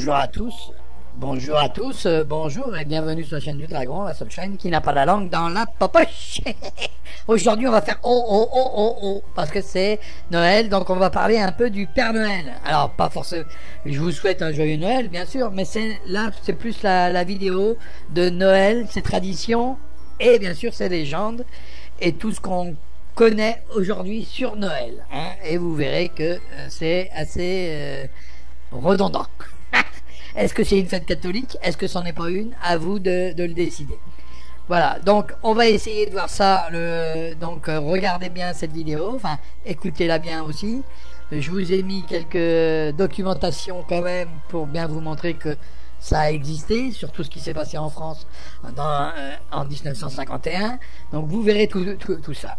Bonjour à tous, bonjour et bienvenue sur la chaîne du Dragon, la seule chaîne qui n'a pas la langue dans la poche. Aujourd'hui on va faire parce que c'est Noël, donc on va parler un peu du Père Noël. Alors pas forcément, je vous souhaite un joyeux Noël bien sûr, mais c'est plus la vidéo de Noël, ses traditions et bien sûr ses légendes et tout ce qu'on connaît aujourd'hui sur Noël. Hein, et vous verrez que c'est assez redondant. Est-ce que c'est une fête catholique? Est-ce que c'en est pas une? À vous de le décider. Voilà, donc on va essayer de voir ça. Donc regardez bien cette vidéo, enfin écoutez-la bien aussi. Je vous ai mis quelques documentations quand même pour bien vous montrer que ça a existé, surtout ce qui s'est passé en France en 1951. Donc vous verrez tout ça.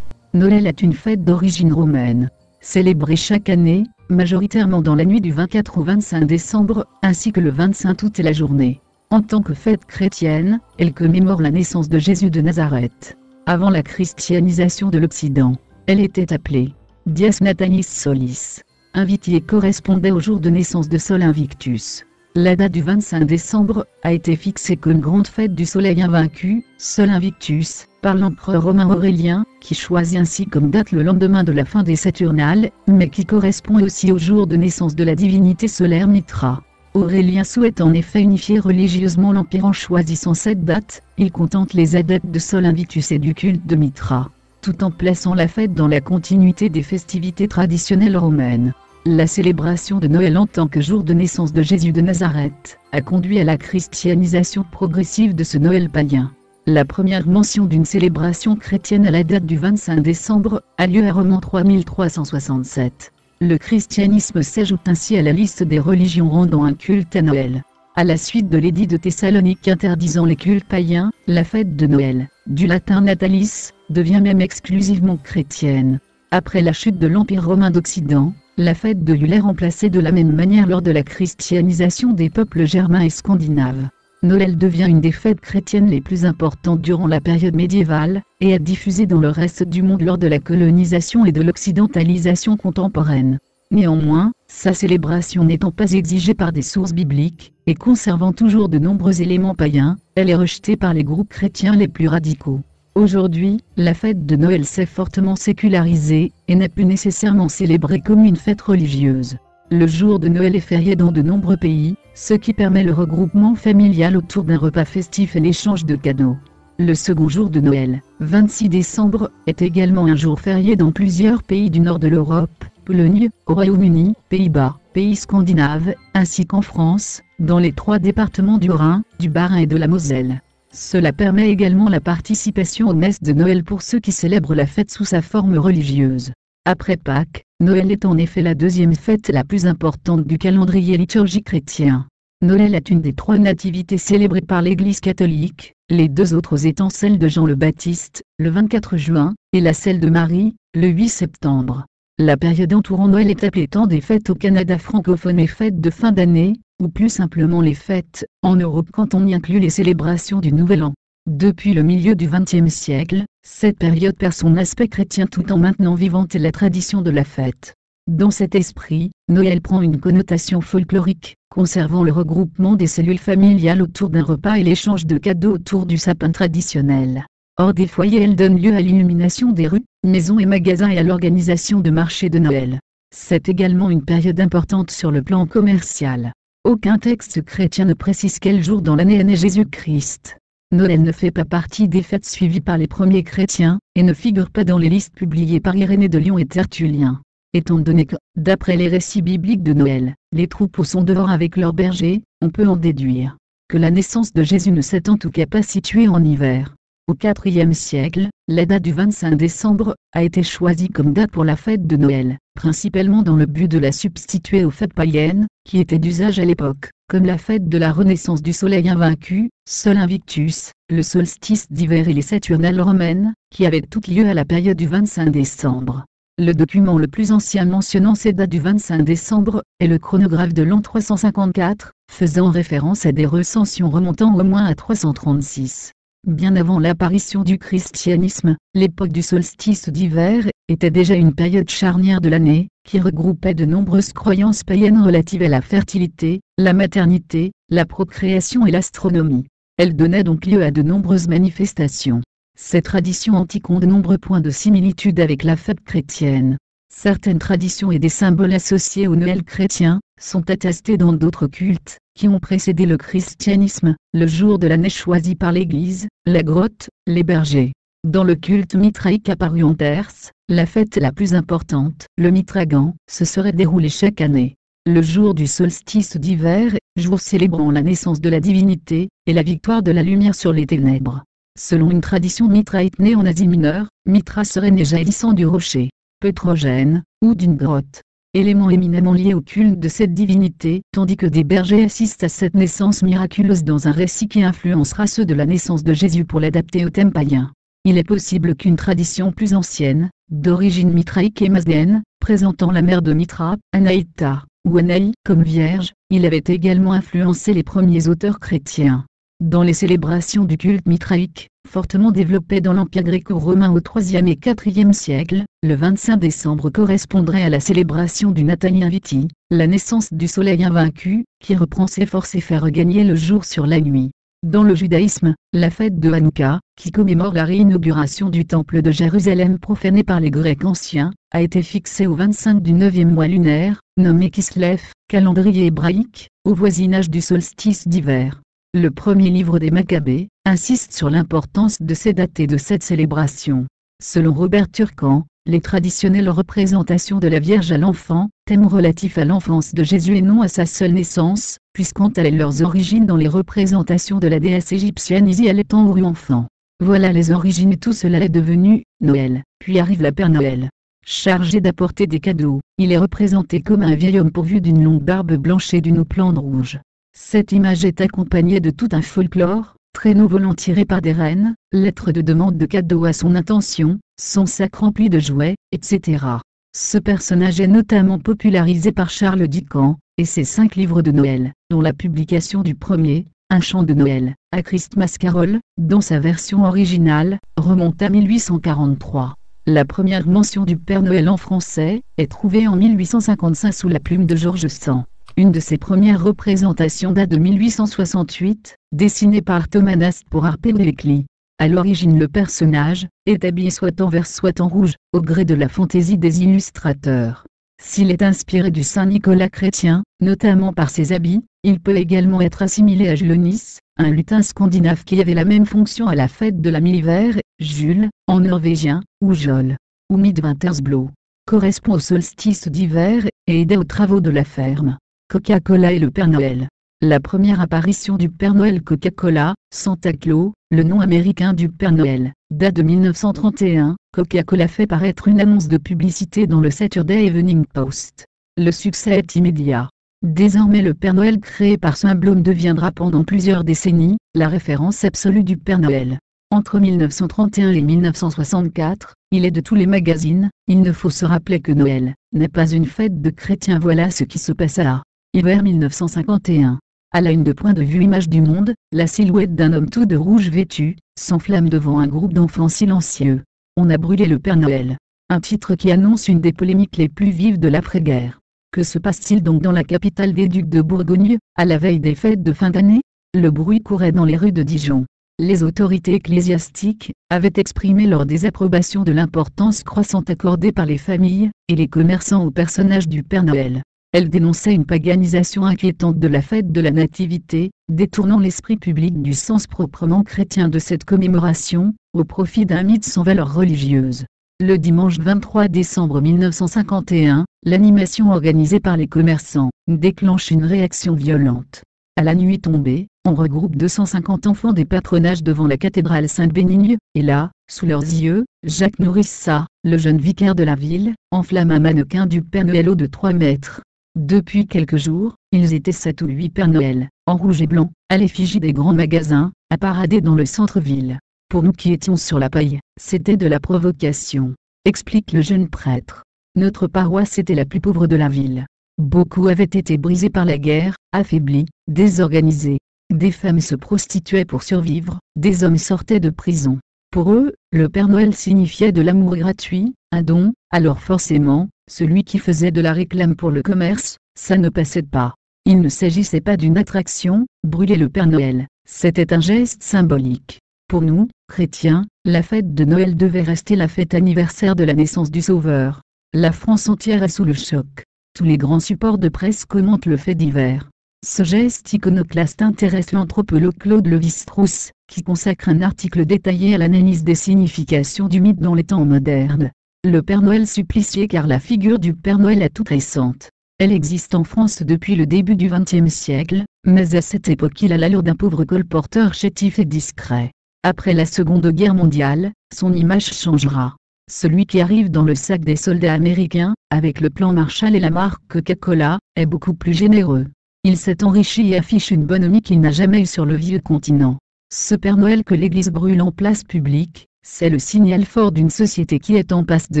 Noël est une fête d'origine romaine, célébrée chaque année, majoritairement dans la nuit du 24 au 25 décembre, ainsi que le 25 août et la journée. En tant que fête chrétienne, elle commémore la naissance de Jésus de Nazareth. Avant la christianisation de l'Occident, elle était appelée Dies Natalis Solis. Invicti correspondait au jour de naissance de Sol Invictus. La date du 25 décembre a été fixée comme grande fête du soleil invaincu, Sol Invictus, par l'empereur romain Aurélien, qui choisit ainsi comme date le lendemain de la fin des Saturnales, mais qui correspond aussi au jour de naissance de la divinité solaire Mithra. Aurélien souhaite en effet unifier religieusement l'empire en choisissant cette date. Il contente les adeptes de Sol Invictus et du culte de Mithra, tout en plaçant la fête dans la continuité des festivités traditionnelles romaines. La célébration de Noël en tant que jour de naissance de Jésus de Nazareth a conduit à la christianisation progressive de ce Noël païen. La première mention d'une célébration chrétienne à la date du 25 décembre a lieu à Rome en 3367. Le christianisme s'ajoute ainsi à la liste des religions rendant un culte à Noël. À la suite de l'édit de Thessalonique interdisant les cultes païens, la fête de Noël, du latin natalis, devient même exclusivement chrétienne. Après la chute de l'Empire romain d'Occident, la fête de Yule est remplacée de la même manière lors de la christianisation des peuples germains et scandinaves. Noël devient une des fêtes chrétiennes les plus importantes durant la période médiévale, et est diffusée dans le reste du monde lors de la colonisation et de l'occidentalisation contemporaine. Néanmoins, sa célébration n'étant pas exigée par des sources bibliques, et conservant toujours de nombreux éléments païens, elle est rejetée par les groupes chrétiens les plus radicaux. Aujourd'hui, la fête de Noël s'est fortement sécularisée, et n'est plus nécessairement célébrée comme une fête religieuse. Le jour de Noël est férié dans de nombreux pays, ce qui permet le regroupement familial autour d'un repas festif et l'échange de cadeaux. Le second jour de Noël, 26 décembre, est également un jour férié dans plusieurs pays du nord de l'Europe, Pologne, au Royaume-Uni, Pays-Bas, pays scandinaves, ainsi qu'en France, dans les 3 départements du Rhin, du Bas-Rhin et de la Moselle. Cela permet également la participation aux messes de Noël pour ceux qui célèbrent la fête sous sa forme religieuse. Après Pâques, Noël est en effet la deuxième fête la plus importante du calendrier liturgique chrétien. Noël est une des 3 nativités célébrées par l'Église catholique, les 2 autres étant celle de Jean le Baptiste, le 24 juin, et la celle de Marie, le 8 septembre. La période entourant Noël est appelée temps des fêtes au Canada francophone et fêtes de fin d'année, ou plus simplement les fêtes, en Europe quand on y inclut les célébrations du Nouvel An. Depuis le milieu du XXe siècle, cette période perd son aspect chrétien tout en maintenant vivante la tradition de la fête. Dans cet esprit, Noël prend une connotation folklorique, conservant le regroupement des cellules familiales autour d'un repas et l'échange de cadeaux autour du sapin traditionnel. Hors des foyers, elle donne lieu à l'illumination des rues, maisons et magasins et à l'organisation de marchés de Noël. C'est également une période importante sur le plan commercial. Aucun texte chrétien ne précise quel jour dans l'année est né Jésus-Christ. Noël ne fait pas partie des fêtes suivies par les premiers chrétiens, et ne figure pas dans les listes publiées par Irénée de Lyon et Tertullien. Étant donné que, d'après les récits bibliques de Noël, les troupeaux sont dehors avec leurs bergers, on peut en déduire que la naissance de Jésus ne s'est en tout cas pas située en hiver. Au IVe siècle, la date du 25 décembre a été choisie comme date pour la fête de Noël, principalement dans le but de la substituer aux fêtes païennes, qui étaient d'usage à l'époque, comme la fête de la renaissance du soleil invaincu, Sol Invictus, le solstice d'hiver et les Saturnales romaines, qui avaient toutes lieu à la période du 25 décembre. Le document le plus ancien mentionnant ces dates du 25 décembre est le chronographe de l'an 354, faisant référence à des recensions remontant au moins à 336. Bien avant l'apparition du christianisme, l'époque du solstice d'hiver était déjà une période charnière de l'année, qui regroupait de nombreuses croyances païennes relatives à la fertilité, la maternité, la procréation et l'astronomie. Elle donnait donc lieu à de nombreuses manifestations. Ces traditions antiques ont de nombreux points de similitude avec la fête chrétienne. Certaines traditions et des symboles associés au Noël chrétien sont attestés dans d'autres cultes qui ont précédé le christianisme, le jour de l'année choisi par l'Église, la grotte, les bergers. Dans le culte mitraïque apparu en Perse, la fête la plus importante, le Mitragan, se serait déroulée chaque année. Le jour du solstice d'hiver, jour célébrant la naissance de la divinité, et la victoire de la lumière sur les ténèbres. Selon une tradition mitraïte née en Asie mineure, Mitra serait né jaillissant du rocher Pétrogène, ou d'une grotte. Élément éminemment lié au culte de cette divinité, tandis que des bergers assistent à cette naissance miraculeuse dans un récit qui influencera ceux de la naissance de Jésus pour l'adapter au thème païen. Il est possible qu'une tradition plus ancienne, d'origine mitraïque et mazdéenne, présentant la mère de Mitra, Anaïta, ou Anaï, comme vierge, il avait également influencé les premiers auteurs chrétiens. Dans les célébrations du culte mitraïque, fortement développé dans l'Empire gréco-romain au IIIe et IVe siècle, le 25 décembre correspondrait à la célébration du Natalia Viti, la naissance du soleil invaincu, qui reprend ses forces et fait regagner le jour sur la nuit. Dans le judaïsme, la fête de Hanouka, qui commémore la réinauguration du temple de Jérusalem profané par les Grecs anciens, a été fixée au 25 du 9e mois lunaire, nommé Kislev, calendrier hébraïque, au voisinage du solstice d'hiver. Le premier livre des Maccabées insiste sur l'importance de ces dates et de cette célébration. Selon Robert Turcan, les traditionnelles représentations de la Vierge à l'enfant, thème relatif à l'enfance de Jésus et non à sa seule naissance, puisqu'ont elles leurs origines dans les représentations de la déesse égyptienne Isis étant ou enfant. Voilà les origines et tout cela est devenu Noël. Puis arrive la Père Noël. Chargé d'apporter des cadeaux, il est représenté comme un vieil homme pourvu d'une longue barbe blanche et d'une houppelande rouge. Cette image est accompagnée de tout un folklore, traîneau volant tiré par des rennes, lettres de demande de cadeaux à son intention, son sac rempli de jouets, etc. Ce personnage est notamment popularisé par Charles Dickens, et ses 5 livres de Noël, dont la publication du premier, Un chant de Noël, A Christmas Carol, dans sa version originale, remonte à 1843. La première mention du Père Noël en français, est trouvée en 1855 sous la plume de George Sand. Une de ses premières représentations date de 1868, dessinée par Thomas Nast pour Harper Weekly. À l'origine le personnage, est habillé soit en vert soit en rouge, au gré de la fantaisie des illustrateurs. S'il est inspiré du Saint Nicolas chrétien, notamment par ses habits, il peut également être assimilé à Julenis, un lutin scandinave qui avait la même fonction à la fête de la mi-hiver, Jul, en norvégien, ou Jol, ou Midvintersblå, correspond au solstice d'hiver, et aidait aux travaux de la ferme. Coca-Cola et le Père Noël. La première apparition du Père Noël Coca-Cola, Santa Claus, le nom américain du Père Noël, date de 1931, Coca-Cola fait paraître une annonce de publicité dans le Saturday Evening Post. Le succès est immédiat. Désormais le Père Noël créé par Saint Blum deviendra pendant plusieurs décennies, la référence absolue du Père Noël. Entre 1931 et 1964, il est de tous les magazines, il ne faut se rappeler que Noël n'est pas une fête de chrétiens. Voilà ce qui se passa là. Hiver 1951. À la une de Point de vue Image du Monde, la silhouette d'un homme tout de rouge vêtu, s'enflamme devant un groupe d'enfants silencieux. On a brûlé le Père Noël. Un titre qui annonce une des polémiques les plus vives de l'après-guerre. Que se passe-t-il donc dans la capitale des ducs de Bourgogne, à la veille des fêtes de fin d'année? Le bruit courait dans les rues de Dijon. Les autorités ecclésiastiques avaient exprimé leur désapprobation de l'importance croissante accordée par les familles et les commerçants au personnage du Père Noël. Elles dénonçaient une paganisation inquiétante de la fête de la Nativité, détournant l'esprit public du sens proprement chrétien de cette commémoration, au profit d'un mythe sans valeur religieuse. Le dimanche 23 décembre 1951, l'animation organisée par les commerçants déclenche une réaction violente. À la nuit tombée, on regroupe 250 enfants des patronages devant la cathédrale Sainte-Bénigne, et là, sous leurs yeux, Jacques Nourrissa, le jeune vicaire de la ville, enflamme un mannequin du Père Noël haut de 3 mètres. Depuis quelques jours, ils étaient 7 ou 8 Père Noël, en rouge et blanc, à l'effigie des grands magasins, à parader dans le centre-ville. Pour nous qui étions sur la paille, c'était de la provocation, explique le jeune prêtre. Notre paroisse était la plus pauvre de la ville. Beaucoup avaient été brisés par la guerre, affaiblis, désorganisés. Des femmes se prostituaient pour survivre, des hommes sortaient de prison. Pour eux, le Père Noël signifiait de l'amour gratuit, un don, alors forcément, celui qui faisait de la réclame pour le commerce, ça ne passait pas. Il ne s'agissait pas d'une attraction, brûler le Père Noël, c'était un geste symbolique. Pour nous, chrétiens, la fête de Noël devait rester la fête anniversaire de la naissance du Sauveur. La France entière est sous le choc. Tous les grands supports de presse commentent le fait divers. Ce geste iconoclaste intéresse l'anthropologue Claude Lévi-Strauss, qui consacre un article détaillé à l'analyse des significations du mythe dans les temps modernes. Le Père Noël supplicié, car la figure du Père Noël est toute récente. Elle existe en France depuis le début du XXe siècle, mais à cette époque il a l'allure d'un pauvre colporteur chétif et discret. Après la Seconde Guerre mondiale, son image changera. Celui qui arrive dans le sac des soldats américains, avec le plan Marshall et la marque Coca-Cola, est beaucoup plus généreux. Il s'est enrichi et affiche une bonhomie qu'il n'a jamais eue sur le vieux continent. Ce Père Noël que l'Église brûle en place publique, c'est le signal fort d'une société qui est en passe de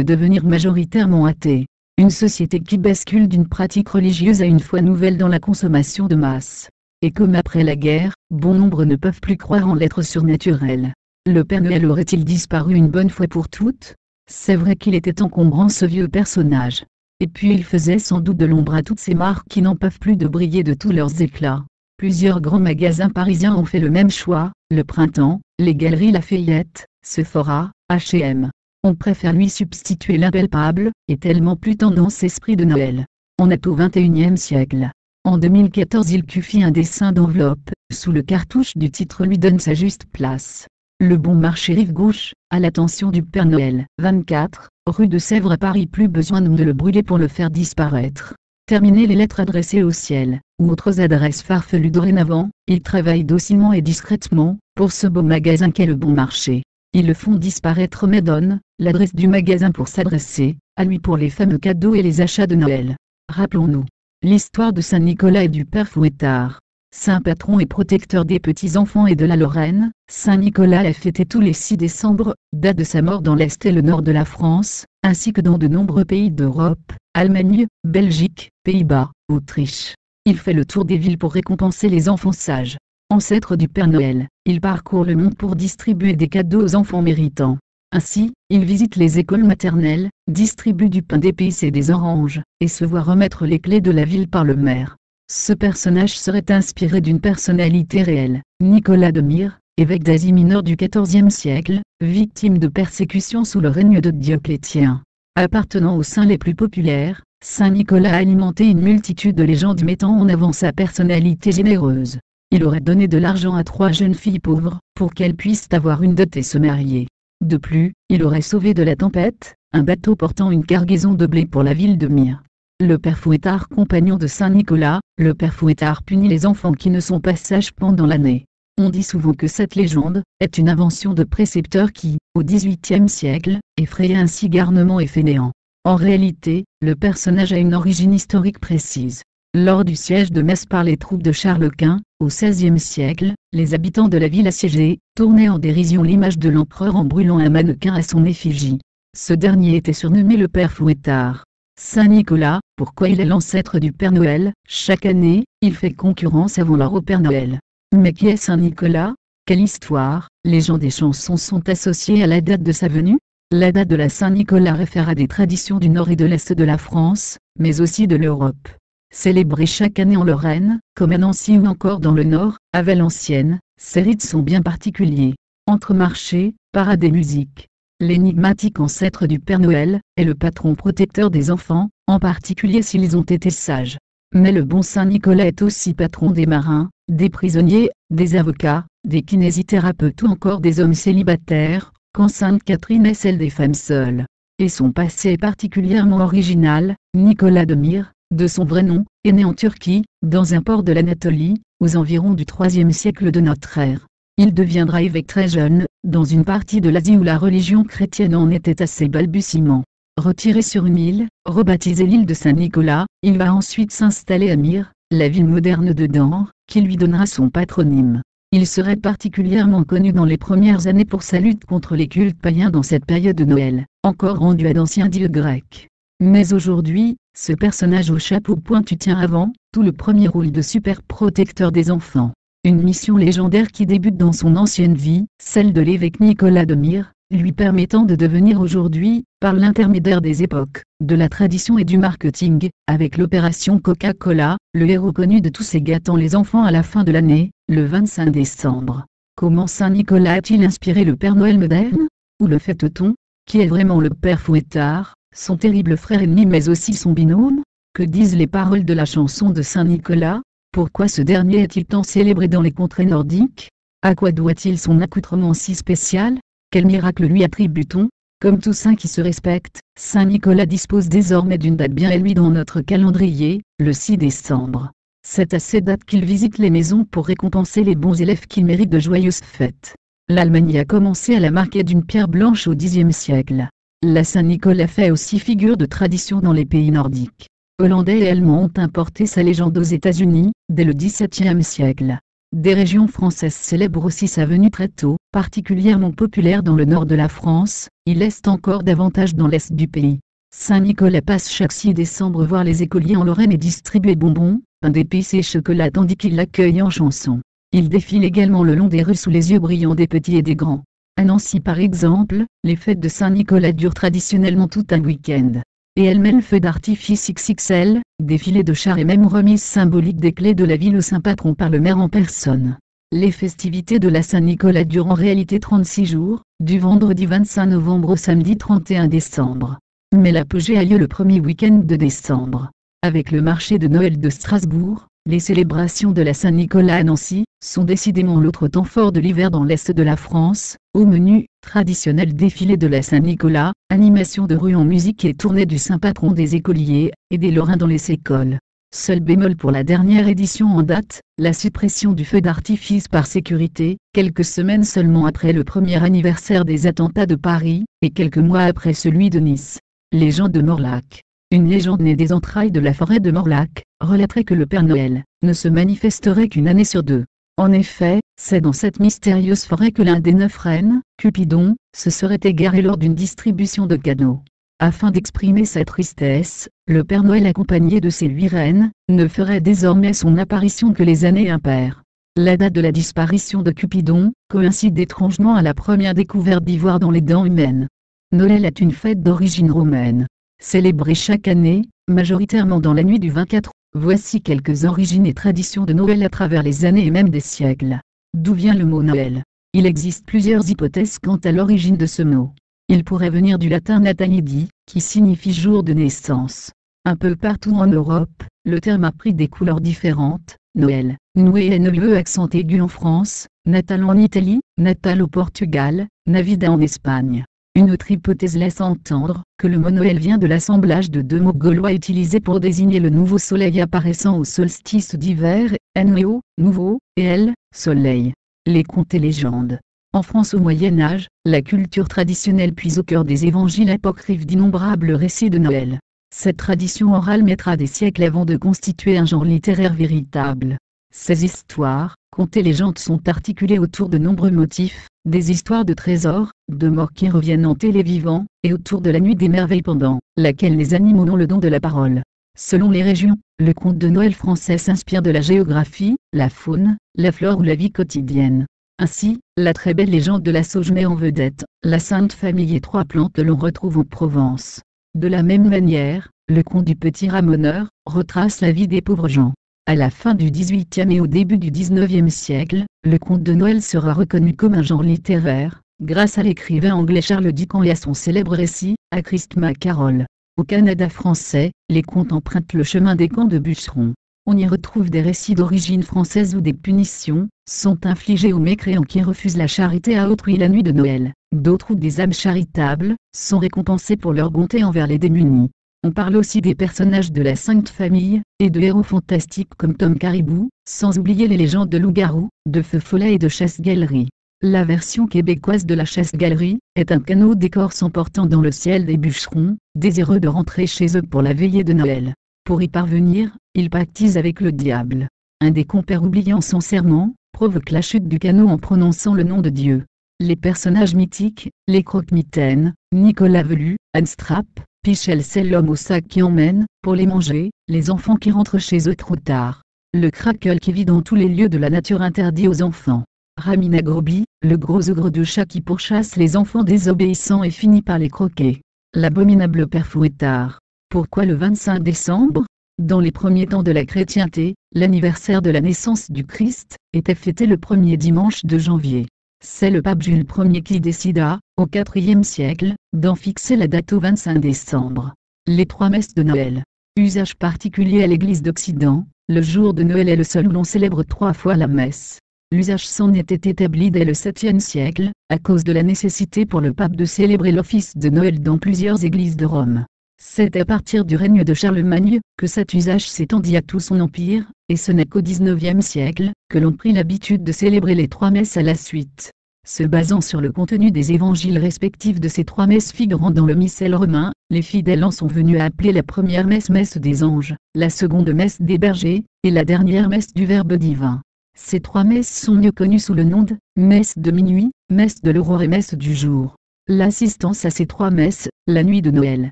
devenir majoritairement athée. Une société qui bascule d'une pratique religieuse à une foi nouvelle dans la consommation de masse. Et comme après la guerre, bon nombre ne peuvent plus croire en l'être surnaturel. Le Père Noël aurait-il disparu une bonne fois pour toutes? C'est vrai qu'il était encombrant, ce vieux personnage. Et puis il faisait sans doute de l'ombre à toutes ces marques qui n'en peuvent plus de briller de tous leurs éclats. Plusieurs grands magasins parisiens ont fait le même choix, le Printemps, les Galeries Lafayette, Sephora, H&M. On préfère lui substituer l'impalpable, et tellement plus tendance esprit de Noël. On est au XXIe siècle. En 2014 il fit un dessin d'enveloppe, sous le cartouche du titre lui donne sa juste place. Le Bon Marché rive gauche, à l'attention du Père Noël. 24, rue de Sèvres à Paris. Plus besoin de le brûler pour le faire disparaître. Terminer les lettres adressées au ciel, ou autres adresses farfelues dorénavant, il travaille docilement et discrètement, pour ce beau magasin qu'est le Bon Marché. Ils le font disparaître mais donnent l'adresse du magasin pour s'adresser à lui pour les fameux cadeaux et les achats de Noël. Rappelons-nous l'histoire de Saint Nicolas et du Père Fouettard. Saint patron et protecteur des petits-enfants et de la Lorraine, Saint Nicolas est fêté tous les 6 décembre, date de sa mort dans l'Est et le Nord de la France, ainsi que dans de nombreux pays d'Europe, Allemagne, Belgique, Pays-Bas, Autriche. Il fait le tour des villes pour récompenser les enfants sages. Ancêtre du Père Noël, il parcourt le monde pour distribuer des cadeaux aux enfants méritants. Ainsi, il visite les écoles maternelles, distribue du pain d'épices et des oranges, et se voit remettre les clés de la ville par le maire. Ce personnage serait inspiré d'une personnalité réelle, Nicolas de Myre, évêque d'Asie mineure du XIVe siècle, victime de persécutions sous le règne de Dioclétien. Appartenant aux saints les plus populaires, Saint Nicolas a alimenté une multitude de légendes mettant en avant sa personnalité généreuse. Il aurait donné de l'argent à 3 jeunes filles pauvres, pour qu'elles puissent avoir une dot et se marier. De plus, il aurait sauvé de la tempête, un bateau portant une cargaison de blé pour la ville de Myre. Le Père Fouettard, compagnon de Saint Nicolas, le Père Fouettard punit les enfants qui ne sont pas sages pendant l'année. On dit souvent que cette légende est une invention de précepteurs qui, au XVIIIe siècle, effrayaient ainsi garnement et fainéants. En réalité, le personnage a une origine historique précise. Lors du siège de Metz par les troupes de Charles Quint, au XVIe siècle, les habitants de la ville assiégée tournaient en dérision l'image de l'empereur en brûlant un mannequin à son effigie. Ce dernier était surnommé le Père Fouettard. Saint Nicolas, pourquoi il est l'ancêtre du Père Noël? Chaque année, il fait concurrence avant l'heure au Père Noël. Mais qui est Saint Nicolas? Quelle histoire, légendes et chansons sont associées à la date de sa venue? La date de la Saint-Nicolas réfère à des traditions du nord et de l'est de la France, mais aussi de l'Europe. Célébrée chaque année en Lorraine, comme à Nancy ou encore dans le nord, à Valenciennes, ces rites sont bien particuliers. Entre marchés, parades et musique. L'énigmatique ancêtre du Père Noël est le patron protecteur des enfants, en particulier s'ils ont été sages. Mais le bon Saint Nicolas est aussi patron des marins, des prisonniers, des avocats, des kinésithérapeutes ou encore des hommes célibataires, quand Sainte Catherine est celle des femmes seules. Et son passé est particulièrement original. Nicolas de Myre, de son vrai nom, est né en Turquie, dans un port de l'Anatolie, aux environs du IIIe siècle de notre ère. Il deviendra évêque très jeune, dans une partie de l'Asie où la religion chrétienne en était à ses balbutiements. Retiré sur une île, rebaptisée l'île de Saint-Nicolas, il va ensuite s'installer à Myre, la ville moderne de Dore, qui lui donnera son patronyme. Il serait particulièrement connu dans les premières années pour sa lutte contre les cultes païens dans cette période de Noël, encore rendue à d'anciens dieux grecs. Mais aujourd'hui, ce personnage au chapeau pointu tient avant tout le premier rôle de super protecteur des enfants. Une mission légendaire qui débute dans son ancienne vie, celle de l'évêque Nicolas de Myre, lui permettant de devenir aujourd'hui, par l'intermédiaire des époques, de la tradition et du marketing, avec l'opération Coca-Cola, le héros connu de tous et gâtant les enfants à la fin de l'année, le 25 décembre. Comment Saint Nicolas a-t-il inspiré le Père Noël moderne? Ou le fête-t-on? Qui est vraiment le Père Fouettard, son terrible frère ennemi mais aussi son binôme? Que disent les paroles de la chanson de Saint Nicolas? Pourquoi ce dernier est-il tant célébré dans les contrées nordiques? À quoi doit-il son accoutrement si spécial? Quel miracle lui attribue-t-on? Comme tout saint qui se respecte, Saint Nicolas dispose désormais d'une date bien élue dans notre calendrier, le 6 décembre. C'est à cette date qu'il visite les maisons pour récompenser les bons élèves qui méritent de joyeuses fêtes. L'Allemagne a commencé à la marquer d'une pierre blanche au Xe siècle. La Saint-Nicolas fait aussi figure de tradition dans les pays nordiques. Hollandais et Allemands ont importé sa légende aux États-Unis, dès le XVIIe siècle. Des régions françaises célèbrent aussi sa venue très tôt, particulièrement populaire dans le nord de la France, il est encore davantage dans l'est du pays. Saint-Nicolas passe chaque 6 décembre voir les écoliers en Lorraine et distribue bonbons, pain d'épices et chocolat tandis qu'il l'accueille en chanson. Il défile également le long des rues sous les yeux brillants des petits et des grands. À Nancy par exemple, les fêtes de Saint-Nicolas durent traditionnellement tout un week-end. Et elles-mêmes feux d'artifice XXL, défilés de chars et même remise symbolique des clés de la ville au saint patron par le maire en personne. Les festivités de la Saint-Nicolas durent en réalité 36 jours, du vendredi 25 novembre au samedi 31 décembre. Mais l'apogée a lieu le premier week-end de décembre. Avec le marché de Noël de Strasbourg, les célébrations de la Saint-Nicolas à Nancy sont décidément l'autre temps fort de l'hiver dans l'est de la France. Au menu, traditionnel défilé de la Saint-Nicolas, animation de rue en musique et tournée du saint patron des écoliers et des Lorrains dans les écoles. Seul bémol pour la dernière édition en date, la suppression du feu d'artifice par sécurité, quelques semaines seulement après le premier anniversaire des attentats de Paris, et quelques mois après celui de Nice. Légende de Morlac. Une légende née des entrailles de la forêt de Morlac, relaterait que le Père Noël ne se manifesterait qu'une année sur deux. En effet, c'est dans cette mystérieuse forêt que l'un des 9 rennes, Cupidon, se serait égaré lors d'une distribution de cadeaux. Afin d'exprimer sa tristesse, le Père Noël accompagné de ses 8 rennes, ne ferait désormais son apparition que les années impaires. La date de la disparition de Cupidon coïncide étrangement à la première découverte d'ivoire dans les dents humaines. Noël est une fête d'origine romaine, célébrée chaque année, majoritairement dans la nuit du 24. Voici quelques origines et traditions de Noël à travers les années et même des siècles. D'où vient le mot Noël? Il existe plusieurs hypothèses quant à l'origine de ce mot. Il pourrait venir du latin natalidi, qui signifie jour de naissance. Un peu partout en Europe, le terme a pris des couleurs différentes. Noël, Noué NE accent aigu en France, Natal en Italie, Natal au Portugal, Navida en Espagne. Une autre hypothèse laisse entendre que le mot Noël vient de l'assemblage de 2 mots gaulois utilisés pour désigner le nouveau soleil apparaissant au solstice d'hiver, Neo, nouveau, et L, soleil. Les contes et légendes. En France au Moyen-Âge, la culture traditionnelle puise au cœur des évangiles apocryphes d'innombrables récits de Noël. Cette tradition orale mettra des siècles avant de constituer un genre littéraire véritable. Ces histoires, contes et légendes sont articulées autour de nombreux motifs, des histoires de trésors, de morts qui reviennent hanter les vivants, et autour de la nuit des merveilles pendant laquelle les animaux ont le don de la parole. Selon les régions, le conte de Noël français s'inspire de la géographie, la faune, la flore ou la vie quotidienne. Ainsi, la très belle légende de la sauge met en vedette la Sainte Famille et 3 plantes que l'on retrouve en Provence. De la même manière, le conte du petit ramoneur retrace la vie des pauvres gens. À la fin du XVIIIe et au début du XIXe siècle, le conte de Noël sera reconnu comme un genre littéraire, grâce à l'écrivain anglais Charles Dickens et à son célèbre récit, A Christmas Carol. Au Canada français, les contes empruntent le chemin des camps de bûcherons. On y retrouve des récits d'origine française où des punitions sont infligées aux mécréants qui refusent la charité à autrui la nuit de Noël. D'autres où des âmes charitables sont récompensées pour leur bonté envers les démunis. On parle aussi des personnages de la Sainte Famille, et de héros fantastiques comme Tom Caribou, sans oublier les légendes de loup-garou, de feu follet et de chasse-galerie. La version québécoise de la chasse-galerie est un canot d'écorce emportant dans le ciel des bûcherons, désireux de rentrer chez eux pour la veillée de Noël. Pour y parvenir, ils pactisent avec le diable. Un des compères oubliant son serment, provoque la chute du canot en prononçant le nom de Dieu. Les personnages mythiques, les croque-mitaines, Nicolas Velu, Anne Strapp, Pichel c'est l'homme au sac qui emmène, pour les manger, les enfants qui rentrent chez eux trop tard. le crackle qui vit dans tous les lieux de la nature interdit aux enfants. Ramina Groby, le gros ogre de chat qui pourchasse les enfants désobéissants et finit par les croquer. L'abominable père Fouettard. Pourquoi le 25 décembre? Dans les premiers temps de la chrétienté, l'anniversaire de la naissance du Christ était fêté le premier dimanche de janvier. C'est le pape Jules Ier qui décida, au IVe siècle, d'en fixer la date au 25 décembre. Les 3 messes de Noël. Usage particulier à l'Église d'Occident, le jour de Noël est le seul où l'on célèbre 3 fois la messe. L'usage s'en était établi dès le 7e siècle, à cause de la nécessité pour le pape de célébrer l'office de Noël dans plusieurs églises de Rome. C'est à partir du règne de Charlemagne, que cet usage s'étendit à tout son empire, et ce n'est qu'au XIXe siècle, que l'on prit l'habitude de célébrer les 3 messes à la suite. Se basant sur le contenu des évangiles respectifs de ces 3 messes figurant dans le missel romain, les fidèles en sont venus à appeler la première messe messe des anges, la seconde messe des bergers, et la dernière messe du Verbe divin. Ces 3 messes sont mieux connues sous le nom de messe de minuit, messe de l'aurore et messe du jour. L'assistance à ces 3 messes, la nuit de Noël,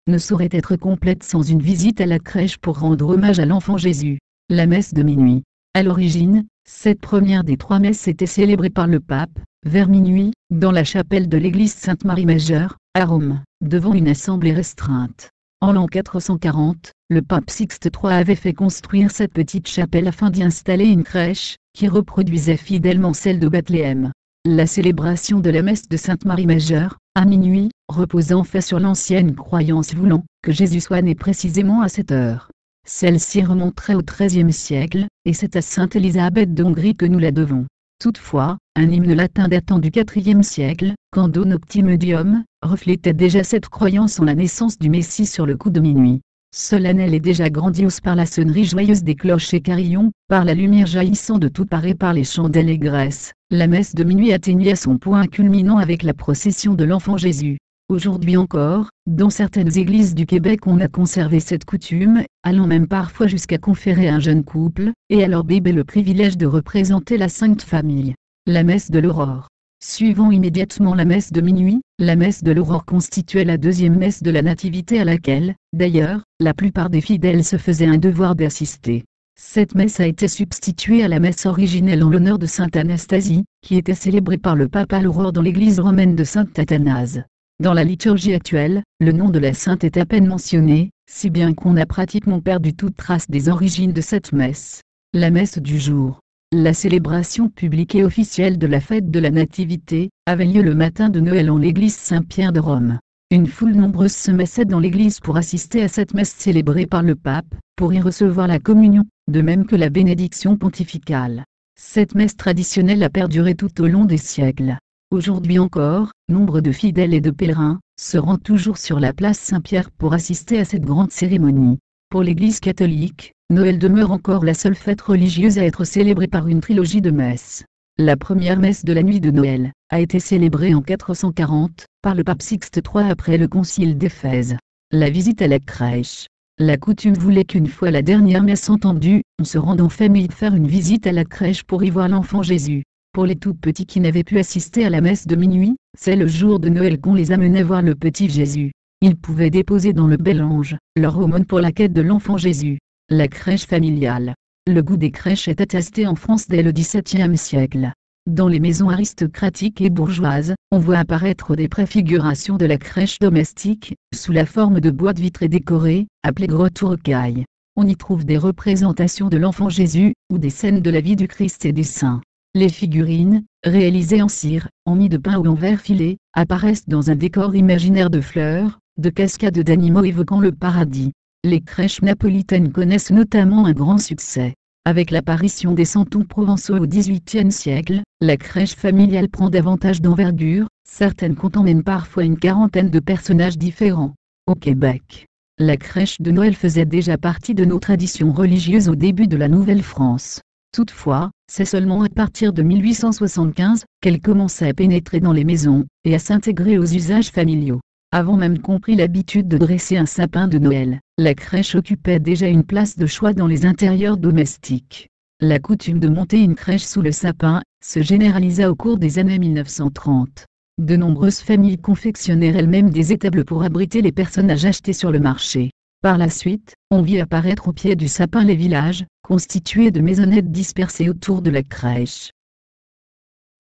ne saurait être complète sans une visite à la crèche pour rendre hommage à l'enfant Jésus. La messe de minuit. À l'origine, cette première des 3 messes était célébrée par le pape, vers minuit, dans la chapelle de l'église Sainte-Marie-Majeure, à Rome, devant une assemblée restreinte. En l'an 440, le pape Sixte III avait fait construire cette petite chapelle afin d'y installer une crèche, qui reproduisait fidèlement celle de Bethléem. La célébration de la messe de Sainte-Marie-Majeure, à minuit, repose en fait sur l'ancienne croyance voulant que Jésus soit né précisément à cette heure. Celle-ci remonterait au XIIIe siècle, et c'est à sainte Élisabeth d'Hongrie que nous la devons. Toutefois, un hymne latin datant du IVe siècle, Cando Noctium Dium, reflétait déjà cette croyance en la naissance du Messie sur le coup de minuit. Solennelle et déjà grandiose par la sonnerie joyeuse des cloches et carillons, par la lumière jaillissant de toutes parts et par les chandelles et graisses, la messe de minuit atteignit à son point culminant avec la procession de l'enfant Jésus. Aujourd'hui encore, dans certaines églises du Québec on a conservé cette coutume, allant même parfois jusqu'à conférer à un jeune couple, et à leur bébé le privilège de représenter la Sainte Famille. La messe de l'aurore. Suivant immédiatement la messe de minuit, la messe de l'aurore constituait la deuxième messe de la Nativité à laquelle, d'ailleurs, la plupart des fidèles se faisaient un devoir d'assister. Cette messe a été substituée à la messe originelle en l'honneur de Sainte Anastasie, qui était célébrée par le pape à l'aurore dans l'église romaine de Saint-Athanase. Dans la liturgie actuelle, le nom de la sainte est à peine mentionné, si bien qu'on a pratiquement perdu toute trace des origines de cette messe. La messe du jour. La célébration publique et officielle de la fête de la Nativité avait lieu le matin de Noël en l'église Saint-Pierre de Rome. Une foule nombreuse se massait dans l'église pour assister à cette messe célébrée par le pape, pour y recevoir la communion, de même que la bénédiction pontificale. Cette messe traditionnelle a perduré tout au long des siècles. Aujourd'hui encore, nombre de fidèles et de pèlerins se rendent toujours sur la place Saint-Pierre pour assister à cette grande cérémonie. Pour l'Église catholique, Noël demeure encore la seule fête religieuse à être célébrée par une trilogie de messes. La première messe de la nuit de Noël a été célébrée en 440 par le pape Sixte III après le concile d'Éphèse. La visite à la crèche. La coutume voulait qu'une fois la dernière messe entendue, on se rende en famille faire une visite à la crèche pour y voir l'enfant Jésus. Pour les tout petits qui n'avaient pu assister à la messe de minuit, c'est le jour de Noël qu'on les amenait voir le petit Jésus. Ils pouvaient déposer dans le bel ange leur aumône pour la quête de l'enfant Jésus. La crèche familiale. Le goût des crèches est attesté en France dès le XVIIe siècle. Dans les maisons aristocratiques et bourgeoises, on voit apparaître des préfigurations de la crèche domestique, sous la forme de boîtes vitrées décorées, appelées grottes ou rocailles. On y trouve des représentations de l'enfant Jésus, ou des scènes de la vie du Christ et des saints. Les figurines, réalisées en cire, en mie de pain ou en verre filé, apparaissent dans un décor imaginaire de fleurs, de cascades d'animaux évoquant le paradis. Les crèches napolitaines connaissent notamment un grand succès. Avec l'apparition des santons provençaux au XVIIIe siècle, la crèche familiale prend davantage d'envergure, certaines comptant même parfois une quarantaine de personnages différents. Au Québec, la crèche de Noël faisait déjà partie de nos traditions religieuses au début de la Nouvelle-France. Toutefois, c'est seulement à partir de 1875 qu'elle commençait à pénétrer dans les maisons, et à s'intégrer aux usages familiaux. Avant même qu'on prit l'habitude de dresser un sapin de Noël, la crèche occupait déjà une place de choix dans les intérieurs domestiques. La coutume de monter une crèche sous le sapin se généralisa au cours des années 1930. De nombreuses familles confectionnèrent elles-mêmes des étables pour abriter les personnages achetés sur le marché. Par la suite, on vit apparaître au pied du sapin les villages, constitués de maisonnettes dispersées autour de la crèche.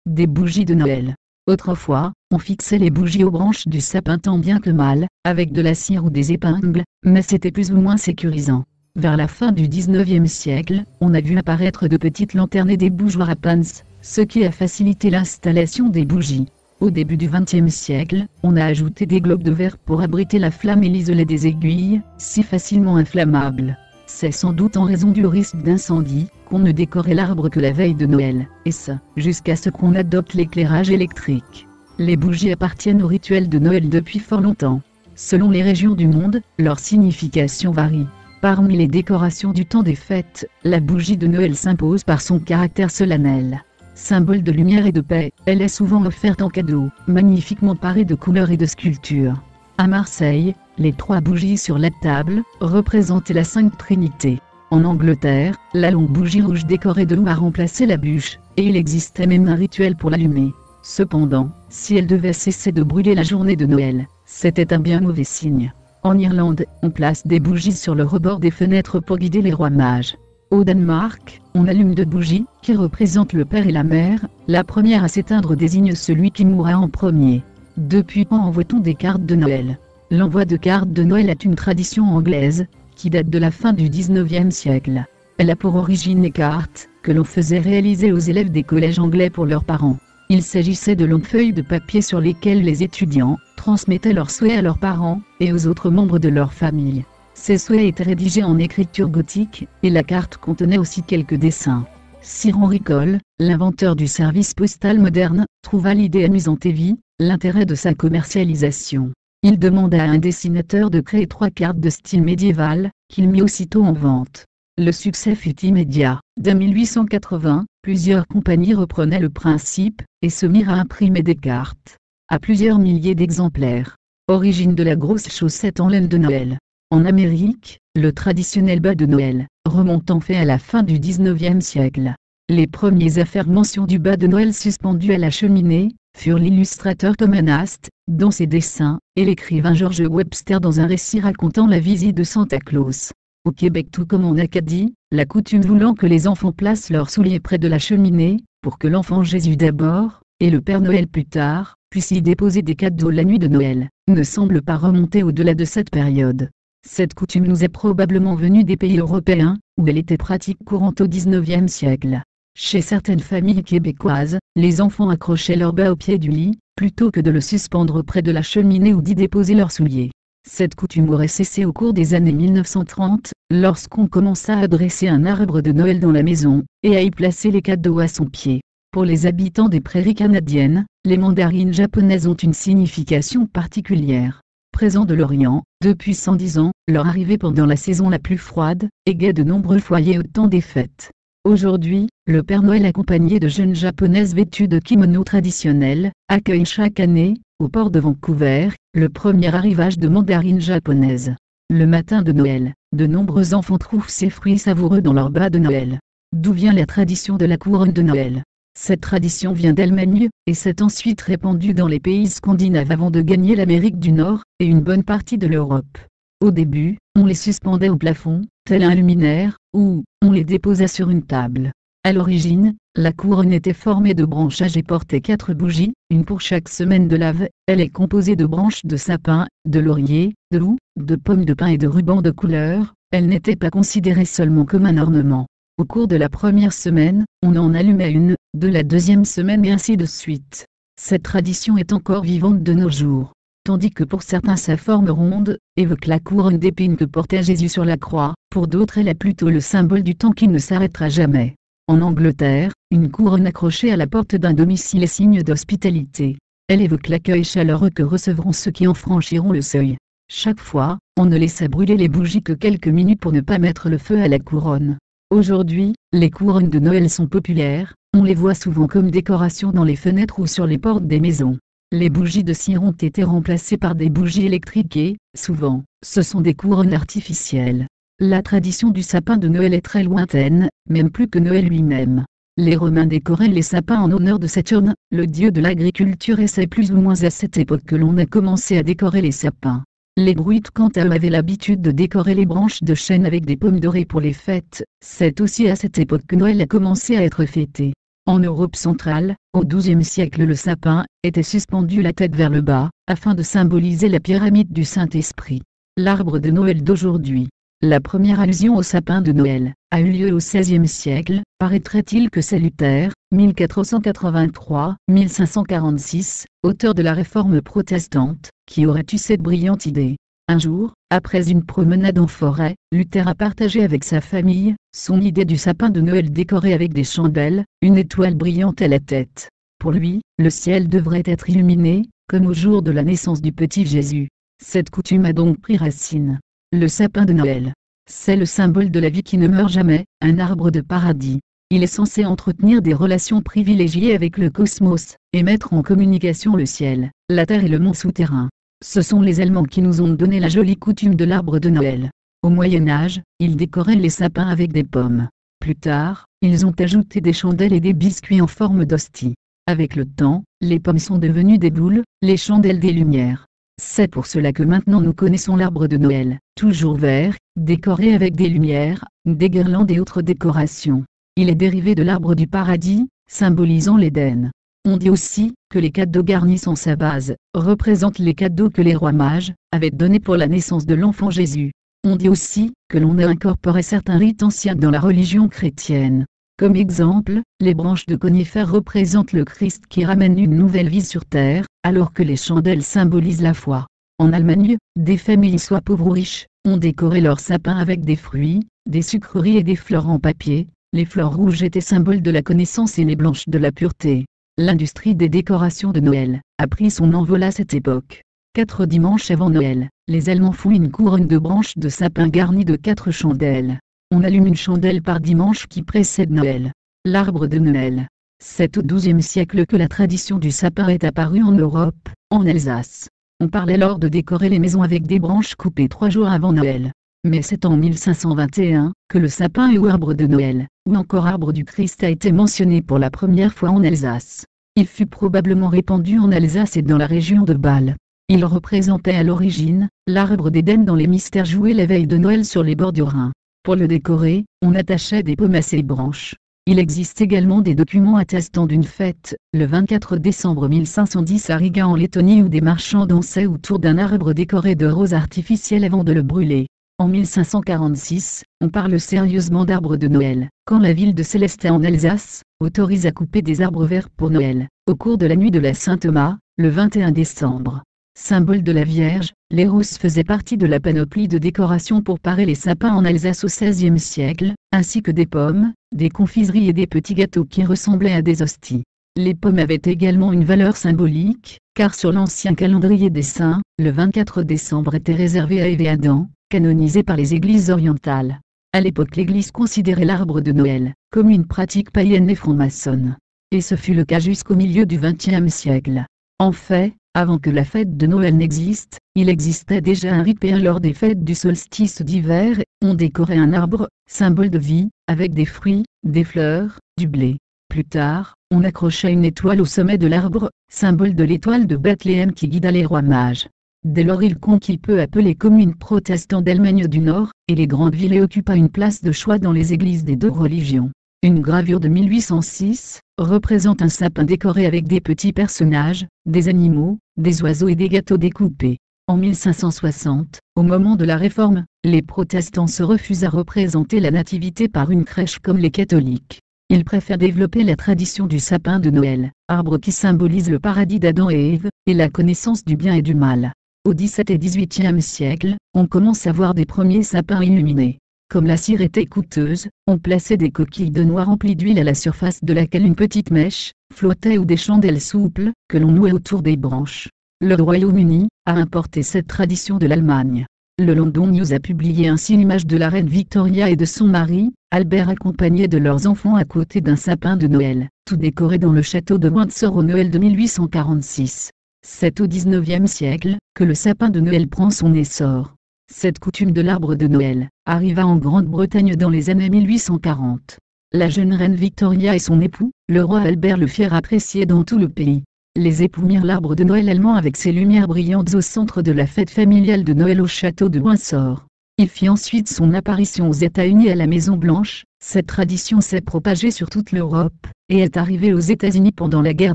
Des bougies de Noël. Autrefois, on fixait les bougies aux branches du sapin tant bien que mal, avec de la cire ou des épingles, mais c'était plus ou moins sécurisant. Vers la fin du 19e siècle, on a vu apparaître de petites lanternes et des bougeoirs à pince, ce qui a facilité l'installation des bougies. Au début du XXe siècle, on a ajouté des globes de verre pour abriter la flamme et l'isoler des aiguilles, si facilement inflammables. C'est sans doute en raison du risque d'incendie, qu'on ne décorait l'arbre que la veille de Noël, et ce, jusqu'à ce qu'on adopte l'éclairage électrique. Les bougies appartiennent au rituel de Noël depuis fort longtemps. Selon les régions du monde, leur signification varie. Parmi les décorations du temps des fêtes, la bougie de Noël s'impose par son caractère solennel. Symbole de lumière et de paix, elle est souvent offerte en cadeau, magnifiquement parée de couleurs et de sculptures. À Marseille, les 3 bougies sur la table représentaient la Sainte Trinité. En Angleterre, la longue bougie rouge décorée de loups a remplacé la bûche, et il existait même un rituel pour l'allumer. Cependant, si elle devait cesser de brûler la journée de Noël, c'était un bien mauvais signe. En Irlande, on place des bougies sur le rebord des fenêtres pour guider les rois mages. Au Danemark, on allume 2 bougies, qui représentent le père et la mère. La première à s'éteindre désigne celui qui mourra en premier. Depuis quand envoie-t-on des cartes de Noël? L'envoi de cartes de Noël est une tradition anglaise, qui date de la fin du 19e siècle. Elle a pour origine les cartes, que l'on faisait réaliser aux élèves des collèges anglais pour leurs parents. Il s'agissait de longues feuilles de papier sur lesquelles les étudiants transmettaient leurs souhaits à leurs parents, et aux autres membres de leur famille. Ces souhaits étaient rédigés en écriture gothique, et la carte contenait aussi quelques dessins. Sir Henry Cole, l'inventeur du service postal moderne, trouva l'idée amusante et vit l'intérêt de sa commercialisation. Il demanda à un dessinateur de créer 3 cartes de style médiéval, qu'il mit aussitôt en vente. Le succès fut immédiat. Dès 1880, plusieurs compagnies reprenaient le principe, et se mirent à imprimer des cartes. À plusieurs milliers d'exemplaires. Origine de la grosse chaussette en laine de Noël. En Amérique, le traditionnel bas de Noël remonte en fait à la fin du 19e siècle. Les premiers à faire mention du bas de Noël suspendu à la cheminée furent l'illustrateur Thomas Nast, dans ses dessins, et l'écrivain George Webster dans un récit racontant la visite de Santa Claus. Au Québec tout comme en Acadie, la coutume voulant que les enfants placent leurs souliers près de la cheminée, pour que l'enfant Jésus d'abord, et le Père Noël plus tard, puissent y déposer des cadeaux la nuit de Noël, ne semble pas remonter au-delà de cette période. Cette coutume nous est probablement venue des pays européens, où elle était pratique courante au XIXe siècle. Chez certaines familles québécoises, les enfants accrochaient leur bas au pied du lit, plutôt que de le suspendre près de la cheminée ou d'y déposer leurs souliers. Cette coutume aurait cessé au cours des années 1930, lorsqu'on commença à dresser un arbre de Noël dans la maison, et à y placer les cadeaux à son pied. Pour les habitants des prairies canadiennes, les mandarines japonaises ont une signification particulière. Présents de l'Orient, depuis 110 ans, leur arrivée pendant la saison la plus froide, égaye de nombreux foyers au temps des fêtes. Aujourd'hui, le Père Noël accompagné de jeunes japonaises vêtues de kimono traditionnels, accueille chaque année, au port de Vancouver, le premier arrivage de mandarines japonaises. Le matin de Noël, de nombreux enfants trouvent ces fruits savoureux dans leur bas de Noël. D'où vient la tradition de la couronne de Noël? Cette tradition vient d'Allemagne, et s'est ensuite répandue dans les pays scandinaves avant de gagner l'Amérique du Nord, et une bonne partie de l'Europe. Au début, on les suspendait au plafond, tel un luminaire, ou on les déposait sur une table. À l'origine, la couronne était formée de branchages et portait 4 bougies, une pour chaque semaine de l'Ave. Elle est composée de branches de sapin, de laurier, de loup, de pommes de pin et de rubans de couleur. Elle n'était pas considérée seulement comme un ornement. Au cours de la première semaine, on en allumait une, de la deuxième semaine et ainsi de suite. Cette tradition est encore vivante de nos jours. Tandis que pour certains sa forme ronde évoque la couronne d'épines que portait Jésus sur la croix, pour d'autres elle est plutôt le symbole du temps qui ne s'arrêtera jamais. En Angleterre, une couronne accrochée à la porte d'un domicile est signe d'hospitalité. Elle évoque l'accueil chaleureux que recevront ceux qui en franchiront le seuil. Chaque fois, on ne laissa brûler les bougies que quelques minutes pour ne pas mettre le feu à la couronne. Aujourd'hui, les couronnes de Noël sont populaires, on les voit souvent comme décoration dans les fenêtres ou sur les portes des maisons. Les bougies de cire ont été remplacées par des bougies électriques et, souvent, ce sont des couronnes artificielles. La tradition du sapin de Noël est très lointaine, même plus que Noël lui-même. Les Romains décoraient les sapins en honneur de Saturne, le dieu de l'agriculture, et c'est plus ou moins à cette époque que l'on a commencé à décorer les sapins. Les Druides quant à eux avaient l'habitude de décorer les branches de chêne avec des pommes dorées pour les fêtes. C'est aussi à cette époque que Noël a commencé à être fêté. En Europe centrale, au XIIe siècle, le sapin était suspendu la tête vers le bas, afin de symboliser la pyramide du Saint-Esprit. L'arbre de Noël d'aujourd'hui. La première allusion au sapin de Noël a eu lieu au XVIe siècle, paraîtrait-il que c'est Luther, 1483-1546, auteur de la Réforme protestante, qui aurait eu cette brillante idée. Un jour, après une promenade en forêt, Luther a partagé avec sa famille son idée du sapin de Noël décoré avec des chandelles, une étoile brillante à la tête. Pour lui, le ciel devrait être illuminé, comme au jour de la naissance du petit Jésus. Cette coutume a donc pris racine. Le sapin de Noël. C'est le symbole de la vie qui ne meurt jamais, un arbre de paradis. Il est censé entretenir des relations privilégiées avec le cosmos, et mettre en communication le ciel, la terre et le monde souterrain. Ce sont les Allemands qui nous ont donné la jolie coutume de l'arbre de Noël. Au Moyen-Âge, ils décoraient les sapins avec des pommes. Plus tard, ils ont ajouté des chandelles et des biscuits en forme d'hostie. Avec le temps, les pommes sont devenues des boules, les chandelles des lumières. C'est pour cela que maintenant nous connaissons l'arbre de Noël, toujours vert, décoré avec des lumières, des guirlandes et autres décorations. Il est dérivé de l'arbre du paradis, symbolisant l'Éden. On dit aussi que les cadeaux garnis en sa base représentent les cadeaux que les rois mages avaient donnés pour la naissance de l'enfant Jésus. On dit aussi que l'on a incorporé certains rites anciens dans la religion chrétienne. Comme exemple, les branches de conifères représentent le Christ qui ramène une nouvelle vie sur terre, alors que les chandelles symbolisent la foi. En Allemagne, des familles soit pauvres ou riches, ont décoré leur sapin avec des fruits, des sucreries et des fleurs en papier. Les fleurs rouges étaient symboles de la connaissance et les blanches de la pureté. L'industrie des décorations de Noël a pris son envol à cette époque. 4 dimanches avant Noël, les Allemands font une couronne de branches de sapin garnie de 4 chandelles. On allume une chandelle par dimanche qui précède Noël. L'arbre de Noël. C'est au XIIe siècle que la tradition du sapin est apparue en Europe, en Alsace. On parle alors de décorer les maisons avec des branches coupées 3 jours avant Noël. Mais c'est en 1521 que le sapin ou arbre de Noël, ou encore arbre du Christ a été mentionné pour la première fois en Alsace. Il fut probablement répandu en Alsace et dans la région de Bâle. Il représentait à l'origine l'arbre d'Éden dans les mystères joués la veille de Noël sur les bords du Rhin. Pour le décorer, on attachait des pommes à ses branches. Il existe également des documents attestant d'une fête, le 24 décembre 1510 à Riga en Lettonie où des marchands dansaient autour d'un arbre décoré de roses artificielles avant de le brûler. En 1546, on parle sérieusement d'arbre de Noël, quand la ville de Célestat en Alsace autorise à couper des arbres verts pour Noël, au cours de la nuit de la Saint-Thomas, le 21 décembre. Symbole de la Vierge, les roses faisaient partie de la panoplie de décoration pour parer les sapins en Alsace au XVIe siècle, ainsi que des pommes, des confiseries et des petits gâteaux qui ressemblaient à des hosties. Les pommes avaient également une valeur symbolique, car sur l'ancien calendrier des saints, le 24 décembre était réservé à Ève et Adam, canonisé par les églises orientales. À l'époque, l'Église considérait l'arbre de Noël comme une pratique païenne et franc-maçonne. Et ce fut le cas jusqu'au milieu du XXe siècle. En fait, avant que la fête de Noël n'existe, il existait déjà un rite païen lors des fêtes du solstice d'hiver. On décorait un arbre, symbole de vie, avec des fruits, des fleurs, du blé. Plus tard, on accrochait une étoile au sommet de l'arbre, symbole de l'étoile de Bethléem qui guida les rois mages. Dès lors il conquit peu à peu les communes protestantes d'Allemagne du Nord, et les grandes villes et occupa une place de choix dans les églises des deux religions. Une gravure de 1806 représente un sapin décoré avec des petits personnages, des animaux, des oiseaux et des gâteaux découpés. En 1560, au moment de la Réforme, les protestants se refusent à représenter la nativité par une crèche comme les catholiques. Ils préfèrent développer la tradition du sapin de Noël, arbre qui symbolise le paradis d'Adam et Ève, et la connaissance du bien et du mal. Au XVIIe et XVIIIe siècle, on commence à voir des premiers sapins illuminés. Comme la cire était coûteuse, on plaçait des coquilles de noix remplies d'huile à la surface de laquelle une petite mèche flottait ou des chandelles souples, que l'on nouait autour des branches. Le Royaume-Uni a importé cette tradition de l'Allemagne. Le London News a publié ainsi l'image de la reine Victoria et de son mari, Albert accompagnés de leurs enfants à côté d'un sapin de Noël, tout décoré dans le château de Windsor au Noël de 1846. C'est au XIXe siècle que le sapin de Noël prend son essor. Cette coutume de l'arbre de Noël arriva en Grande-Bretagne dans les années 1840. La jeune reine Victoria et son époux, le roi Albert le firent apprécier dans tout le pays. Les époux mirent l'arbre de Noël allemand avec ses lumières brillantes au centre de la fête familiale de Noël au château de Windsor. Il fit ensuite son apparition aux États-Unis à la Maison Blanche. Cette tradition s'est propagée sur toute l'Europe, et est arrivée aux États-Unis pendant la guerre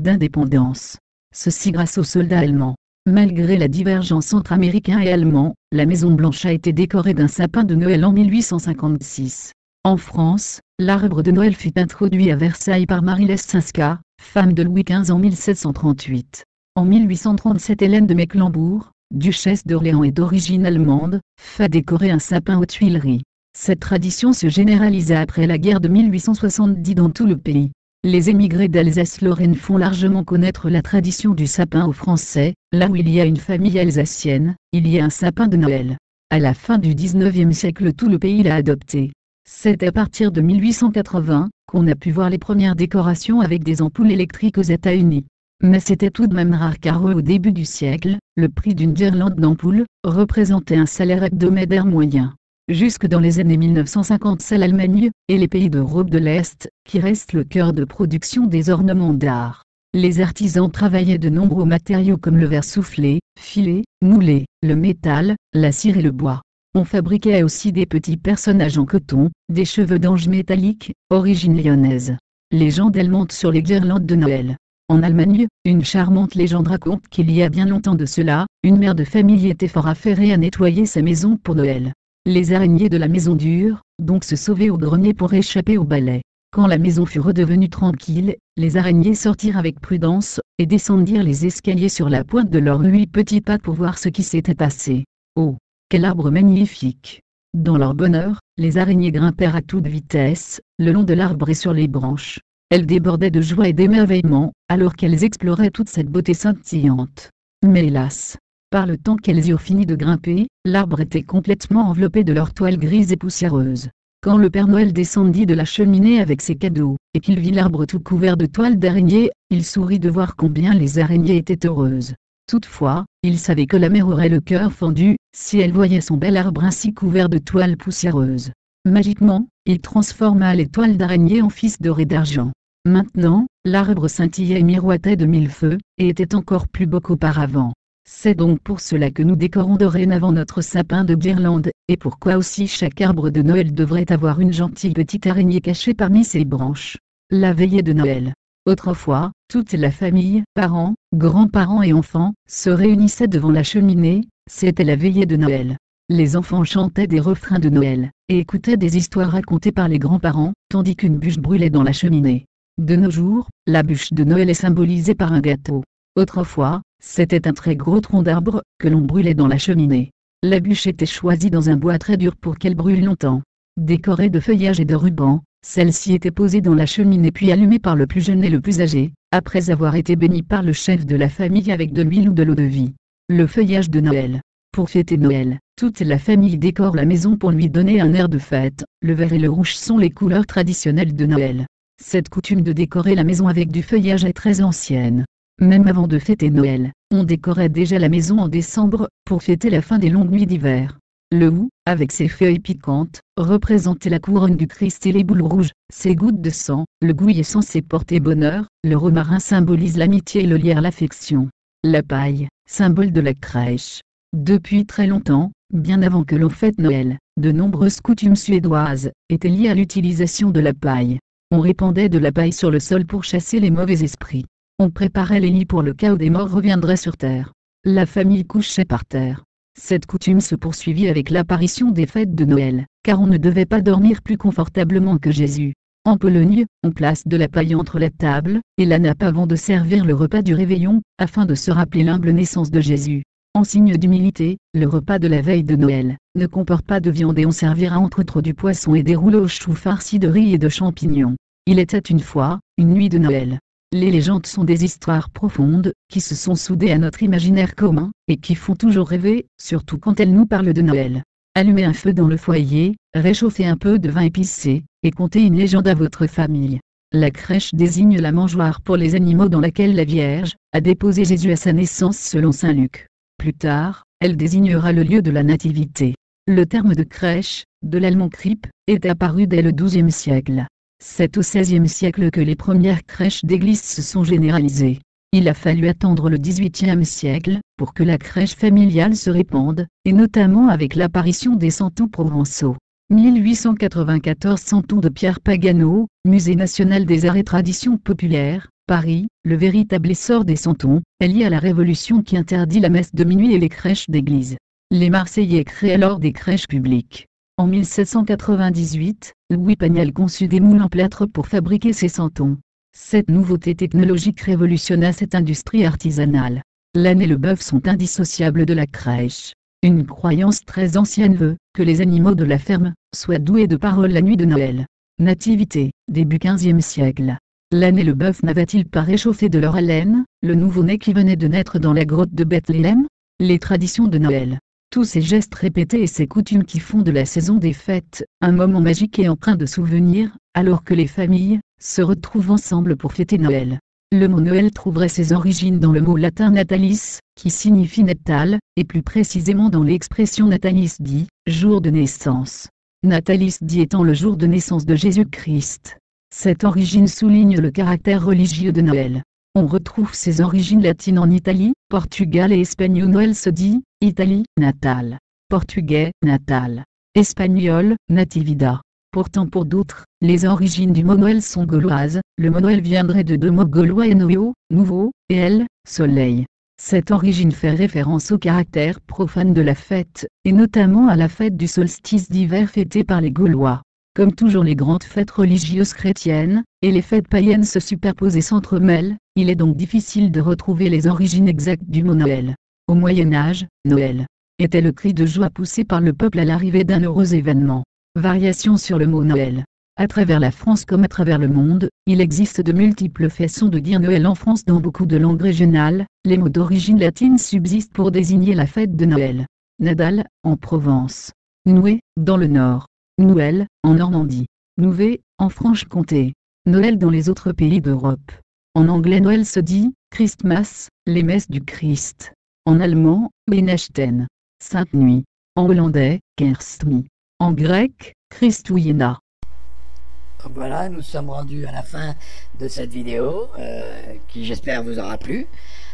d'indépendance. Ceci grâce aux soldats allemands. Malgré la divergence entre Américains et Allemands, la Maison Blanche a été décorée d'un sapin de Noël en 1856. En France, l'arbre de Noël fut introduit à Versailles par Marie Lesinska, femme de Louis XV en 1738. En 1837, Hélène de Mecklembourg, duchesse d'Orléans et d'origine allemande, fait décorer un sapin aux Tuileries. Cette tradition se généralisa après la guerre de 1870 dans tout le pays. Les émigrés d'Alsace-Lorraine font largement connaître la tradition du sapin aux Français. Là où il y a une famille alsacienne, il y a un sapin de Noël. À la fin du XIXe siècle, tout le pays l'a adopté. C'est à partir de 1880 qu'on a pu voir les premières décorations avec des ampoules électriques aux États-Unis. Mais c'était tout de même rare car au début du siècle, le prix d'une guirlande d'ampoules représentait un salaire hebdomadaire moyen. Jusque dans les années 1950, c'est l'Allemagne et les pays d'Europe de l'Est qui restent le cœur de production des ornements d'art. Les artisans travaillaient de nombreux matériaux comme le verre soufflé, filé, moulé, le métal, la cire et le bois. On fabriquait aussi des petits personnages en coton, des cheveux d'ange métalliques, origine lyonnaise. Légende allemande sur les guirlandes de Noël. En Allemagne, une charmante légende raconte qu'il y a bien longtemps de cela, une mère de famille était fort affairée à nettoyer sa maison pour Noël. Les araignées de la maison durent donc se sauver au grenier pour échapper au balai. Quand la maison fut redevenue tranquille, les araignées sortirent avec prudence, et descendirent les escaliers sur la pointe de leurs 8 petits pas pour voir ce qui s'était passé. Oh, quel arbre magnifique! Dans leur bonheur, les araignées grimpèrent à toute vitesse, le long de l'arbre et sur les branches. Elles débordaient de joie et d'émerveillement, alors qu'elles exploraient toute cette beauté scintillante. Mais hélas! Par le temps qu'elles eurent fini de grimper, l'arbre était complètement enveloppé de leur toile grise et poussiéreuse. Quand le Père Noël descendit de la cheminée avec ses cadeaux, et qu'il vit l'arbre tout couvert de toiles d'araignées, il sourit de voir combien les araignées étaient heureuses. Toutefois, il savait que la mère aurait le cœur fendu, si elle voyait son bel arbre ainsi couvert de toiles poussiéreuses. Magiquement, il transforma les toiles d'araignées en fils d'or et d'argent. Maintenant, l'arbre scintillait et miroitait de 1000 feux, et était encore plus beau qu'auparavant. C'est donc pour cela que nous décorons dorénavant notre sapin de guirlandes, et pourquoi aussi chaque arbre de Noël devrait avoir une gentille petite araignée cachée parmi ses branches. La veillée de Noël. Autrefois, toute la famille, parents, grands-parents et enfants, se réunissaient devant la cheminée, c'était la veillée de Noël. Les enfants chantaient des refrains de Noël, et écoutaient des histoires racontées par les grands-parents, tandis qu'une bûche brûlait dans la cheminée. De nos jours, la bûche de Noël est symbolisée par un gâteau. Autrefois, c'était un très gros tronc d'arbre, que l'on brûlait dans la cheminée. La bûche était choisie dans un bois très dur pour qu'elle brûle longtemps. Décorée de feuillages et de rubans, celle-ci était posée dans la cheminée puis allumée par le plus jeune et le plus âgé, après avoir été bénie par le chef de la famille avec de l'huile ou de l'eau-de-vie. Le feuillage de Noël. Pour fêter Noël, toute la famille décore la maison pour lui donner un air de fête. Le vert et le rouge sont les couleurs traditionnelles de Noël. Cette coutume de décorer la maison avec du feuillage est très ancienne. Même avant de fêter Noël, on décorait déjà la maison en décembre, pour fêter la fin des longues nuits d'hiver. Le hou, avec ses feuilles piquantes, représentait la couronne du Christ et les boules rouges, ses gouttes de sang. Le gouil est censé porter bonheur, le romarin symbolise l'amitié et le lierre l'affection. La paille, symbole de la crèche. Depuis très longtemps, bien avant que l'on fête Noël, de nombreuses coutumes suédoises étaient liées à l'utilisation de la paille. On répandait de la paille sur le sol pour chasser les mauvais esprits. On préparait les lits pour le cas où des morts reviendraient sur terre. La famille couchait par terre. Cette coutume se poursuivit avec l'apparition des fêtes de Noël, car on ne devait pas dormir plus confortablement que Jésus. En Pologne, on place de la paille entre la table et la nappe avant de servir le repas du réveillon, afin de se rappeler l'humble naissance de Jésus. En signe d'humilité, le repas de la veille de Noël ne comporte pas de viande et on servira entre autres du poisson et des rouleaux au chou farcis de riz et de champignons. Il était une fois, une nuit de Noël. Les légendes sont des histoires profondes, qui se sont soudées à notre imaginaire commun, et qui font toujours rêver, surtout quand elles nous parlent de Noël. Allumez un feu dans le foyer, réchauffez un peu de vin épicé, et contez une légende à votre famille. La crèche désigne la mangeoire pour les animaux dans laquelle la Vierge a déposé Jésus à sa naissance selon saint Luc. Plus tard, elle désignera le lieu de la nativité. Le terme de crèche, de l'allemand Krippe, est apparu dès le XIIe siècle. C'est au XVIe siècle que les premières crèches d'église se sont généralisées. Il a fallu attendre le XVIIIe siècle pour que la crèche familiale se répande, et notamment avec l'apparition des santons provençaux. 1894 Santons de Pierre Pagano, Musée national des arts et traditions populaires, Paris. Le véritable essor des santons est lié à la Révolution qui interdit la messe de minuit et les crèches d'église. Les Marseillais créent alors des crèches publiques. En 1798, Louis Pagnol conçut des moules en plâtre pour fabriquer ses santons. Cette nouveauté technologique révolutionna cette industrie artisanale. L'âne et le bœuf sont indissociables de la crèche. Une croyance très ancienne veut que les animaux de la ferme soient doués de parole la nuit de Noël. Nativité, début XVe siècle. L'âne et le bœuf n'avaient-ils pas réchauffé de leur haleine le nouveau-né qui venait de naître dans la grotte de Bethléem? Les traditions de Noël. Tous ces gestes répétés et ces coutumes qui font de la saison des fêtes un moment magique et empreint de souvenirs, alors que les familles se retrouvent ensemble pour fêter Noël. Le mot Noël trouverait ses origines dans le mot latin natalis, qui signifie natal, et plus précisément dans l'expression natalis di, jour de naissance. Natalis di étant le jour de naissance de Jésus-Christ. Cette origine souligne le caractère religieux de Noël. On retrouve ses origines latines en Italie, Portugal et espagnol. Noël se dit, Italie, natal. Portugais, natal. Espagnol, nativida. Pourtant pour d'autres, les origines du mot Noël sont gauloises. Le mot Noël viendrait de deux mots gaulois enoio, nouveau, et el, soleil. Cette origine fait référence au caractère profane de la fête, et notamment à la fête du solstice d'hiver fêtée par les Gaulois. Comme toujours les grandes fêtes religieuses chrétiennes, et les fêtes païennes se superposent et s'entremêlent, il est donc difficile de retrouver les origines exactes du mot Noël. Au Moyen-Âge, Noël était le cri de joie poussé par le peuple à l'arrivée d'un heureux événement. Variation sur le mot Noël. À travers la France comme à travers le monde, il existe de multiples façons de dire Noël en France. Dans beaucoup de langues régionales, les mots d'origine latine subsistent pour désigner la fête de Noël. Nadal, en Provence. Noué, dans le Nord. Noël, en Normandie. Nouvet, en Franche-Comté. Noël dans les autres pays d'Europe. En anglais Noël se dit, Christmas, les messes du Christ. En allemand, Weihnachten. Sainte Nuit. En hollandais, Kerstmis. En grec, Christouiena. Donc voilà, nous sommes rendus à la fin de cette vidéo, qui j'espère vous aura plu.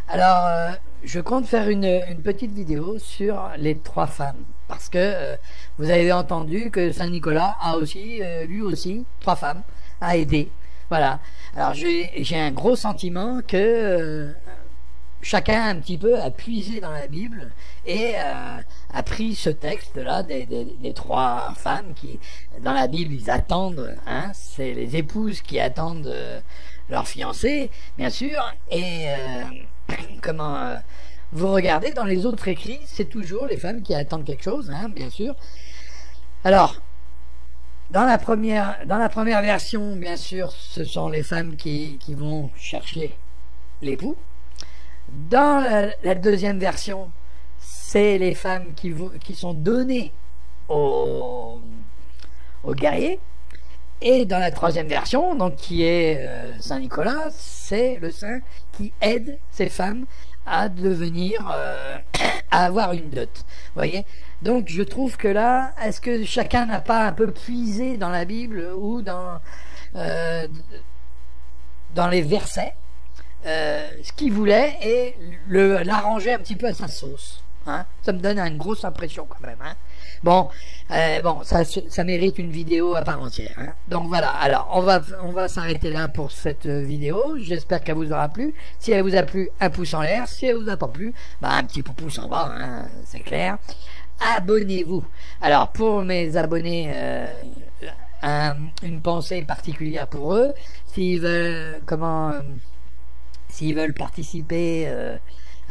Alors, je compte faire une petite vidéo sur les trois femmes, parce que vous avez entendu que Saint-Nicolas a aussi, lui aussi, trois femmes à aider. Voilà. Alors j'ai un gros sentiment que chacun un petit peu a puisé dans la Bible et a pris ce texte-là des trois femmes qui, dans la Bible, ils attendent, hein, c'est les épouses qui attendent leur fiancé, bien sûr, et comment vous regardez dans les autres écrits, c'est toujours les femmes qui attendent quelque chose, hein, bien sûr. Alors, dans la première version, bien sûr, ce sont les femmes qui vont chercher l'époux. Dans la deuxième version, c'est les femmes qui sont données aux guerriers. Et dans la troisième version, donc qui est Saint-Nicolas, c'est le saint qui aide ces femmes à devenir, à avoir une dot. Vous voyez? Donc je trouve que là, est-ce que chacun n'a pas un peu puisé dans la Bible ou dans les versets ce qu'il voulait et l'arranger un petit peu à sa sauce, hein? Ça me donne une grosse impression quand même, hein? Bon, ça mérite une vidéo à part entière, hein? Donc voilà, alors on va s'arrêter là pour cette vidéo. J'espère qu'elle vous aura plu. Si elle vous a plu, un pouce en l'air. Si elle vous a pas plu, bah un petit pouce en bas, hein, c'est clair. Abonnez-vous. Alors pour mes abonnés, une pensée particulière pour eux. S'ils veulent s'ils veulent participer,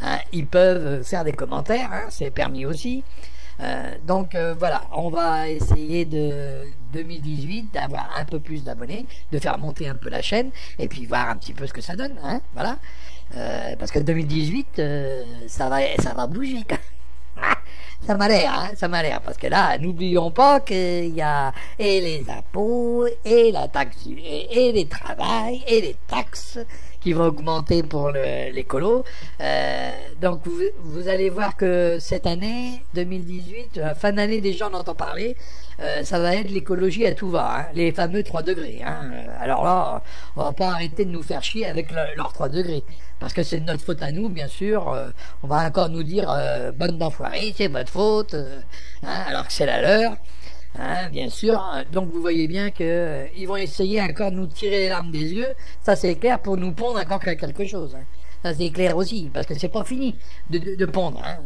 hein, ils peuvent faire des commentaires, hein, c'est permis aussi. Donc voilà, on va essayer de 2018 d'avoir un peu plus d'abonnés, de faire monter un peu la chaîne et puis voir un petit peu ce que ça donne, hein, voilà. Parce que 2018 ça va bouger quand même. Ça m'a l'air, hein, ça m'a l'air, parce que là, n'oublions pas qu'il y a et les impôts, et la taxe, et les travails, et les taxes qui vont augmenter pour l'écolo. Donc vous allez voir que cette année, 2018, la fin d'année déjà on entend parler, ça va être l'écologie à tout va, hein, les fameux 3 degrés. Hein. Alors là, on va pas arrêter de nous faire chier avec leurs 3 degrés. parce que c'est de notre faute à nous, bien sûr. On va encore nous dire bonne d'enfoiré, c'est votre faute, hein, alors que c'est la leur. Hein, bien sûr. Donc vous voyez bien que ils vont essayer encore de nous tirer les larmes des yeux. Ça c'est clair, pour nous pondre encore quelque chose. Hein. Ça c'est clair aussi, parce que c'est pas fini de pondre. Hein.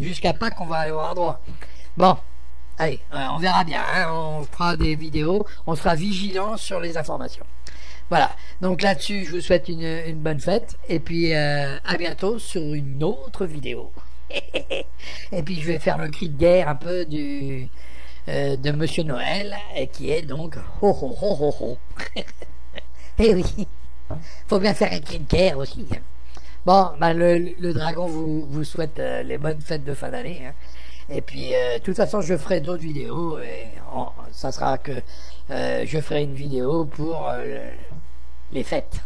Jusqu'à Pâques on va aller avoir droit. Bon, allez, on verra bien. Hein. On fera des vidéos, on sera vigilant sur les informations. Voilà. Donc là-dessus, je vous souhaite une bonne fête, et puis à bientôt sur une autre vidéo. Et puis je vais faire le cri de guerre un peu de Monsieur Noël, qui est donc ho ho ho ho ho. Eh oui, faut bien faire un cri de guerre aussi. Hein. Bon, bah le dragon vous souhaite les bonnes fêtes de fin d'année. Hein. Et puis, de toute façon, je ferai d'autres vidéos. Et ça sera que je ferai une vidéo pour les fêtes.